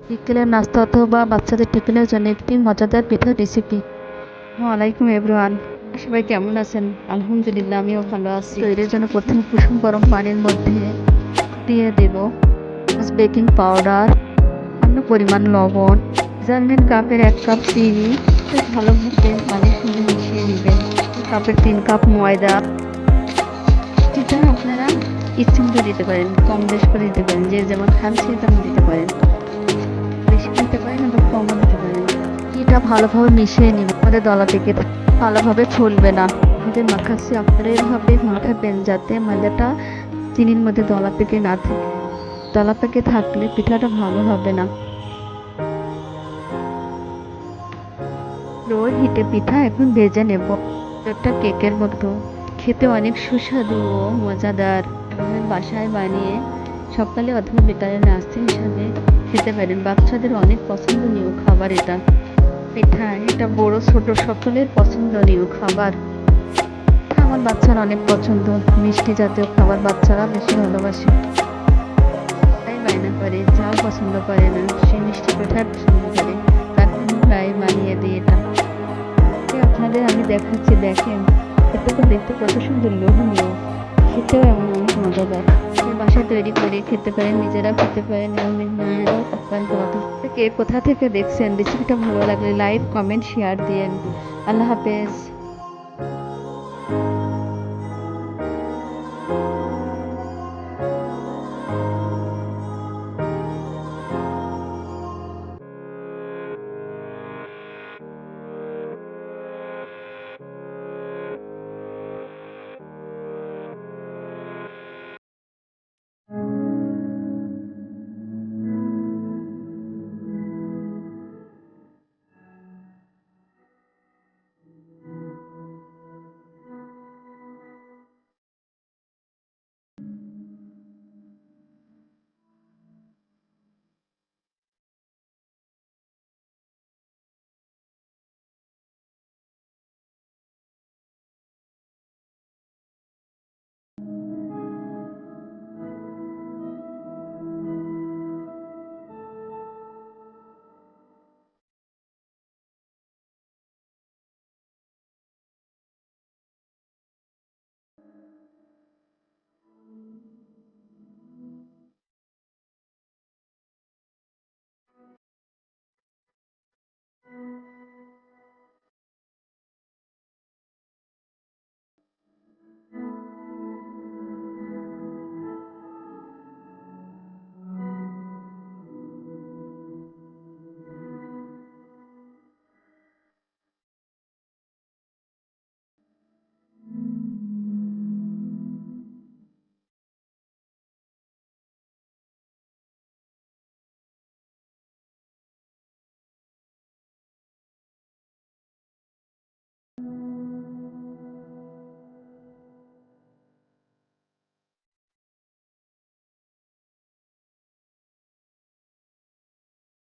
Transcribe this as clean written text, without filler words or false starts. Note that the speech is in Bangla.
বিকেলের নাস্তা অথবা বাচ্চাদের টিফিনের জন্য একটি মজাদার পিঠার রেসিপি। ওয়ালাইকুম এভরিওয়ান, সবাই কেমন আছেন? আলহামদুলিল্লাহ, আমিও ভালো আছি। তৈরির জন্য প্রথমে কুসুম গরম পানির মধ্যে দিয়ে দেব বেকিং পাউডার, সামান্য পরিমাণ লবণ, মেজারমেন্ট কাপের 1 কাপ চিনি। ভালোভাবে পানির সঙ্গে মিশিয়ে নেবেন। কাপের 3 কাপ ময়দা। এটা আপনারা ইচ্ছে মতো দিতে পারেন, কম বেশ করে দিতে পারেন, যে যেমন খান সে তেমন দিতে পারেন, বেশি দিতে পারেন আবার কমও দিতে পারেন। এটা ভালোভাবে মিশিয়ে নিব, আমাদের দলা পেকে ভালোভাবে ফুলবে না। আমাদের মাখাচ্ছি, আপনারা এভাবে মাখাবেন যাতে ময়দাটা চিনির মধ্যে দলা পেকে না থাকে। দলা পেকে থাকলে পিঠাটা ভালো হবে না। লো হিটে পিঠা এখন ভেজে নেব। একটা কেকের মতো খেতে অনেক সুস্বাদু ও মজাদার। এভাবে বাসায় বানিয়ে সকালে অথবা বিকালে নাস্তা হিসাবে খেতে পারেন। বাচ্চাদের অনেক পছন্দনীয় খাবার এটা। পিঠা এটা বড় ছোট সকলের পছন্দনীয় খাবার। আমার বাচ্চারা অনেক পছন্দ, মিষ্টি জাতীয় খাবার বাচ্চারা বেশি ভালোবাসে। তাই বায়না করে, যাও পছন্দ করে না সে মিষ্টি পিঠা পছন্দ করে, তারপর প্রায় বানিয়ে দিই এটা। আপনাদের আমি দেখাচ্ছি, দেখেন এটা তো দেখতে কত সুন্দর, লোভনীয়, খেতেও এমন অনেক মজাদার। বাসায় তৈরি করে খেতে পারেন, নিজেরা খেতে পারেন এবং মায়েরাও খেতে পারেন। কে কোথা থেকে দেখছেন? রেসিপিটা ভালো লাগলে লাইক কমেন্ট শেয়ার দিয়েন। আল্লাহ হাফেজ।